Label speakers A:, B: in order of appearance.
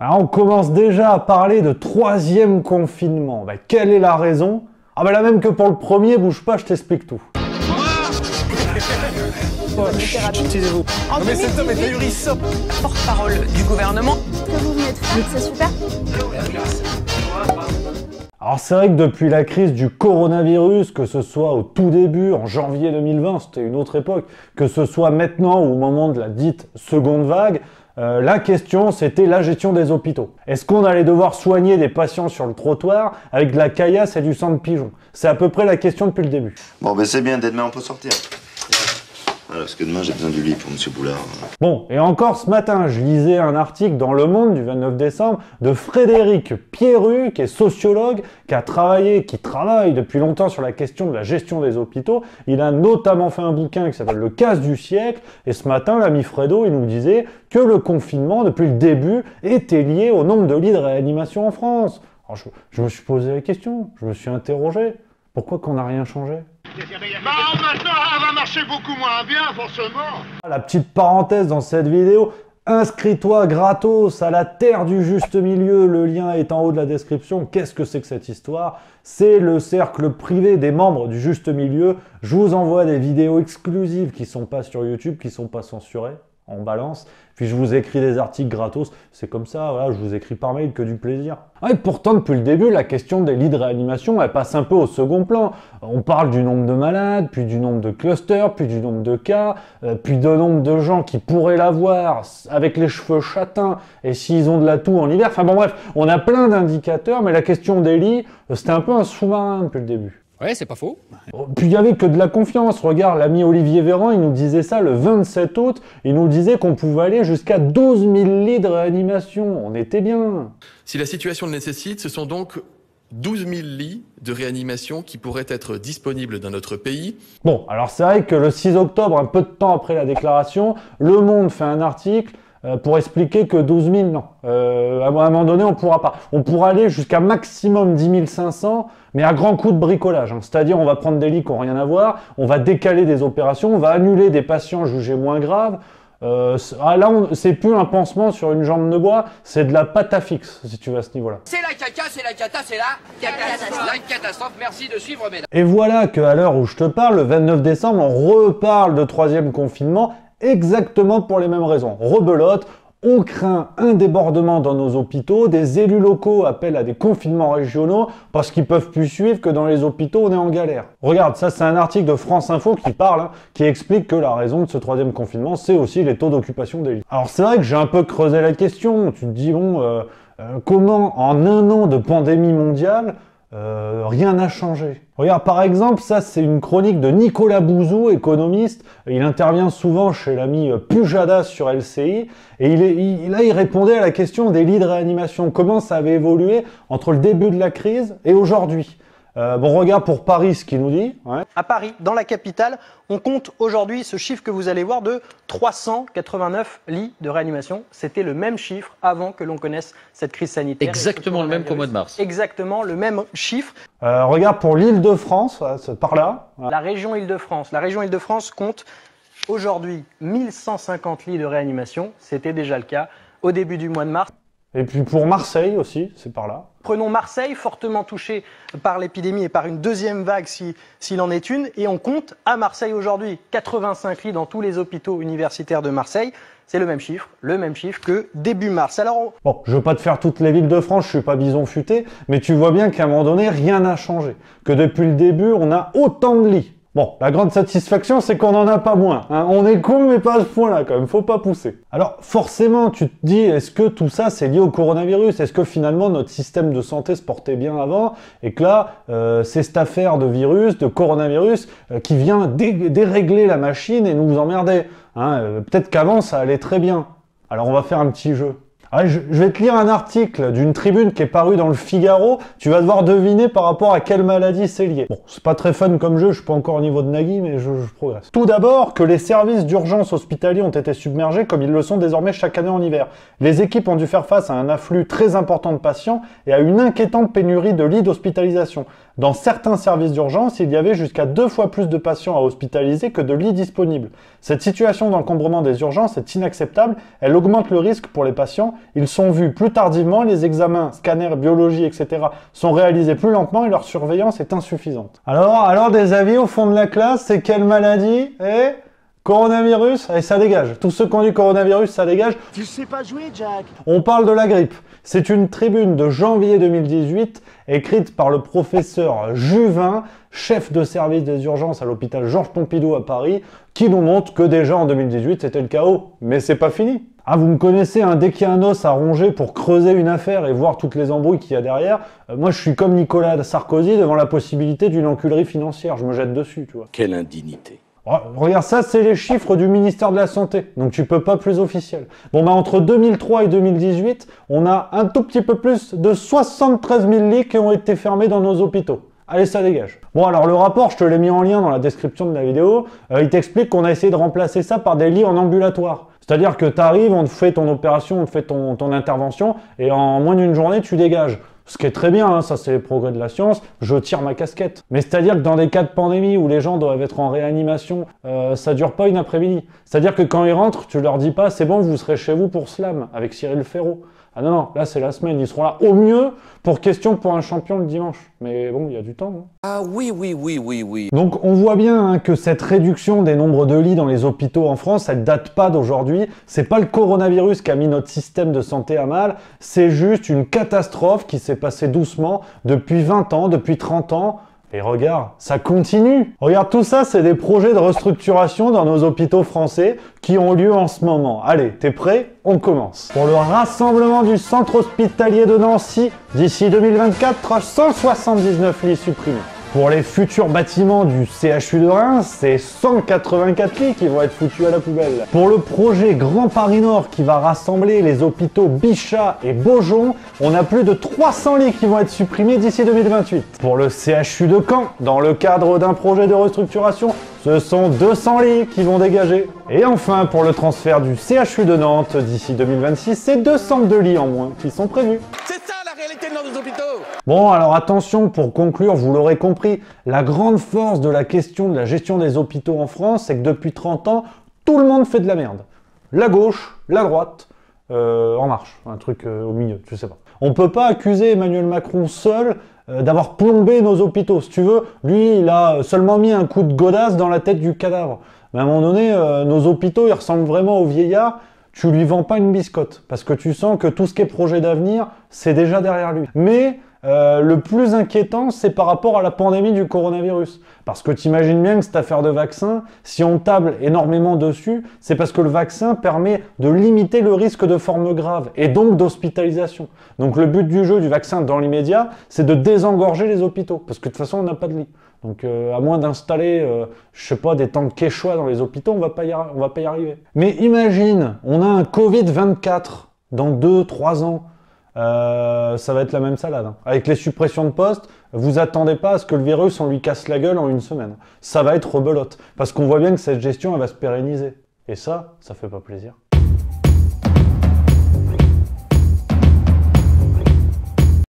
A: Alors, on commence déjà à parler de troisième confinement. Quelle est la raison? La même que pour le premier, bouge pas, je t'explique tout.
B: Taisez-vous.
C: Non mais cet homme est ahurissant.
D: Porte-parole du gouvernement.
E: Ce que vous venez de faire, c'est super.
A: Alors c'est vrai que depuis la crise du coronavirus, que ce soit au tout début, en janvier 2020, c'était une autre époque, que ce soit maintenant ou au moment de la dite seconde vague, la question c'était la gestion des hôpitaux. Est-ce qu'on allait devoir soigner des patients sur le trottoir avec de la caillasse et du sang de pigeon? C'est à peu près la question depuis le début.
F: Bon ben c'est bien, dès demain on peut sortir. Voilà, parce que demain j'ai besoin du lit pour M. Boulard.
A: Bon, et encore ce matin, je lisais un article dans Le Monde du 29 décembre de Frédéric Pierru, qui est sociologue, qui travaille depuis longtemps sur la question de la gestion des hôpitaux. Il a notamment fait un bouquin qui s'appelle Le casse du siècle, et ce matin, l'ami Fredo, il nous disait que le confinement, depuis le début, était lié au nombre de lits de réanimation en France. Alors je me suis posé la question, je me suis interrogé, pourquoi qu'on n'a rien changé?
G: Maintenant, elle va marcher beaucoup moins bien, forcément.
A: La petite parenthèse dans cette vidéo, inscris-toi gratos à la Terre du Juste Milieu, le lien est en haut de la description. Qu'est-ce que c'est que cette histoire? C'est le cercle privé des membres du Juste Milieu. Je vous envoie des vidéos exclusives qui sont pas sur YouTube, qui sont pas censurées, en balance. Puis je vous écris des articles gratos, c'est comme ça, voilà, je vous écris par mail que du plaisir. Et pourtant, depuis le début, la question des lits de réanimation, elle passe un peu au second plan. On parle du nombre de malades, puis du nombre de clusters, puis du nombre de cas, puis du nombre de gens qui pourraient l'avoir avec les cheveux châtains, et s'ils ont de la toux en hiver. Enfin bon bref, on a plein d'indicateurs, mais la question des lits, c'était un peu un sous-marin depuis le début.
B: Ouais, c'est pas faux.
A: Puis il n'y avait que de la confiance. Regarde, l'ami Olivier Véran, il nous disait ça le 27 août. Il nous disait qu'on pouvait aller jusqu'à 12 000 lits de réanimation. On était bien.
H: Si la situation le nécessite, ce sont donc 12 000 lits de réanimation qui pourraient être disponibles dans notre pays.
A: Bon, alors c'est vrai que le 6 octobre, un peu de temps après la déclaration, Le Monde fait un article pour expliquer que 12 000, non. À un moment donné, on pourra pas. On pourra aller jusqu'à maximum 10 500, mais à grand coup de bricolage. C'est-à-dire, on va prendre des lits qui n'ont rien à voir, on va décaler des opérations, on va annuler des patients jugés moins graves. Là, c'est plus un pansement sur une jambe de bois, c'est de la pâte à fixe, si tu veux, à ce niveau-là.
D: C'est la caca, c'est la cata, c'est la catastrophe. La catastrophe, merci de suivre, mesdames.
A: Et voilà qu'à l'heure où je te parle, le 29 décembre, on reparle de troisième confinement, exactement pour les mêmes raisons. Rebelote, on craint un débordement dans nos hôpitaux, des élus locaux appellent à des confinements régionaux parce qu'ils peuvent plus suivre que dans les hôpitaux on est en galère. Regarde, ça c'est un article de France Info qui parle, qui explique que la raison de ce troisième confinement, c'est aussi les taux d'occupation des lits. Alors c'est vrai que j'ai un peu creusé la question, tu te dis bon, comment en un an de pandémie mondiale, rien n'a changé. Regarde, par exemple, ça c'est une chronique de Nicolas Bouzou, économiste. Il intervient souvent chez l'ami Pujadas sur LCI. Et il répondait à la question des lits de réanimation. Comment ça avait évolué entre le début de la crise et aujourd'hui. Bon, regarde pour Paris ce qu'il nous dit. Ouais.
I: À Paris, dans la capitale, on compte aujourd'hui ce chiffre que vous allez voir de 389 lits de réanimation. C'était le même chiffre avant que l'on connaisse cette crise sanitaire.
B: Exactement le même qu'au mois de mars.
I: Exactement le même chiffre.
A: Regarde pour l'Île-de-France, c'est par là.
I: La région Île-de-France. La région Île-de-France compte aujourd'hui 1150 lits de réanimation. C'était déjà le cas au début du mois de mars.
A: Et puis pour Marseille aussi, c'est par là.
I: Prenons Marseille, fortement touché par l'épidémie et par une deuxième vague s'il en est une. Et on compte à Marseille aujourd'hui 85 lits dans tous les hôpitaux universitaires de Marseille. C'est le même chiffre que début mars. Alors
A: Bon, je veux pas te faire toutes les villes de France, je suis pas bison futé, mais tu vois bien qu'à un moment donné, rien n'a changé. Que depuis le début, on a autant de lits. Bon, la grande satisfaction, c'est qu'on n'en a pas moins. Hein. On est con, mais pas à ce point-là, quand même. Faut pas pousser. Alors, forcément, tu te dis, est-ce que tout ça, c'est lié au coronavirus? Est-ce que finalement, notre système de santé se portait bien avant? Et que là, c'est cette affaire de virus, de coronavirus, qui vient dérégler la machine et nous emmerder. Hein. Peut-être qu'avant, ça allait très bien. Alors, on va faire un petit jeu. Ah, je vais te lire un article d'une tribune qui est paru dans le Figaro. Tu vas devoir deviner par rapport à quelle maladie c'est lié. Bon, c'est pas très fun comme jeu, je suis pas encore au niveau de Nagui, mais je progresse. Tout d'abord, que les services d'urgence hospitaliers ont été submergés comme ils le sont désormais chaque année en hiver. Les équipes ont dû faire face à un afflux très important de patients et à une inquiétante pénurie de lits d'hospitalisation. Dans certains services d'urgence, il y avait jusqu'à 2 fois plus de patients à hospitaliser que de lits disponibles. Cette situation d'encombrement des urgences est inacceptable, elle augmente le risque pour les patients ils sont vus plus tardivement, les examens, scanners, biologie, etc. sont réalisés plus lentement et leur surveillance est insuffisante. Alors des avis au fond de la classe, c'est quelle maladie? Coronavirus? Allez, ça dégage. Tous ceux qui ont du coronavirus, ça dégage.
C: Tu sais pas jouer, Jack.
A: On parle de la grippe. C'est une tribune de janvier 2018, écrite par le professeur Juvin, chef de service des urgences à l'hôpital Georges Pompidou à Paris, qui nous montre que déjà en 2018, c'était le chaos. Mais c'est pas fini. Ah, vous me connaissez, hein, dès qu'il y a un os à ronger pour creuser une affaire et voir toutes les embrouilles qu'il y a derrière, moi je suis comme Nicolas Sarkozy devant la possibilité d'une enculerie financière. Je me jette dessus, tu vois.
B: Quelle indignité.
A: Oh, regarde ça, c'est les chiffres du ministère de la Santé, donc tu peux pas plus officiel. Bon bah entre 2003 et 2018, on a un tout petit peu plus de 73 000 lits qui ont été fermés dans nos hôpitaux. Allez, ça dégage. Bon alors le rapport, je te l'ai mis en lien dans la description de la vidéo, il t'explique qu'on a essayé de remplacer ça par des lits en ambulatoire. C'est-à-dire que t'arrives, on te fait ton opération, on te fait ton intervention, et en moins d'une journée, tu dégages. Ce qui est très bien, hein, ça c'est les progrès de la science, je tire ma casquette. Mais c'est-à-dire que dans des cas de pandémie où les gens doivent être en réanimation, ça dure pas une après-midi. C'est-à-dire que quand ils rentrent, tu leur dis pas c'est bon, vous serez chez vous pour Slam avec Cyril Ferraud. Ah non, non, là c'est la semaine, ils seront là au mieux pour question pour un champion le dimanche. Mais bon, il y a du temps. Hein.
B: Ah oui.
A: Donc on voit bien hein, que cette réduction des nombres de lits dans les hôpitaux en France, elle date pas d'aujourd'hui. C'est pas le coronavirus qui a mis notre système de santé à mal, c'est juste une catastrophe qui s'est passée doucement depuis 20 ans, depuis 30 ans. Et regarde, ça continue. Regarde, tout ça, c'est des projets de restructuration dans nos hôpitaux français qui ont lieu en ce moment. Allez, t'es prêt? On commence. Pour le rassemblement du centre hospitalier de Nancy, d'ici 2024, 179 lits supprimés. Pour les futurs bâtiments du CHU de Reims, c'est 184 lits qui vont être foutus à la poubelle. Pour le projet Grand Paris Nord qui va rassembler les hôpitaux Bichat et Beaujon, on a plus de 300 lits qui vont être supprimés d'ici 2028. Pour le CHU de Caen, dans le cadre d'un projet de restructuration, ce sont 200 lits qui vont dégager. Et enfin, pour le transfert du CHU de Nantes d'ici 2026, c'est 202 lits en moins qui sont prévus.
C: C'est ça la réalité de nos hôpitaux.
A: Bon, alors attention, pour conclure, vous l'aurez compris, la grande force de la question de la gestion des hôpitaux en France, c'est que depuis 30 ans, tout le monde fait de la merde. La gauche, la droite, En Marche, un truc au milieu, je sais pas. On peut pas accuser Emmanuel Macron seul d'avoir plombé nos hôpitaux. Si tu veux, lui, il a seulement mis un coup de godasse dans la tête du cadavre. Mais à un moment donné, nos hôpitaux, ils ressemblent vraiment aux vieillards. Tu lui vends pas une biscotte, parce que tu sens que tout ce qui est projet d'avenir, c'est déjà derrière lui. Mais le plus inquiétant, c'est par rapport à la pandémie du coronavirus. Parce que tu imagines bien que cette affaire de vaccin, si on table énormément dessus, c'est parce que le vaccin permet de limiter le risque de formes graves et donc d'hospitalisation. Donc le but du jeu du vaccin dans l'immédiat, c'est de désengorger les hôpitaux, parce que de toute façon, on n'a pas de lit. Donc à moins d'installer, je sais pas, des tanks Quechua dans les hôpitaux, on va pas y arriver. Mais imagine, on a un Covid-24 dans 2-3 ans. Ça va être la même salade. Hein. Avec les suppressions de postes, vous attendez pas à ce que le virus, on lui casse la gueule en une semaine. Ça va être rebelote. Parce qu'on voit bien que cette gestion, elle va se pérenniser. Et ça fait pas plaisir.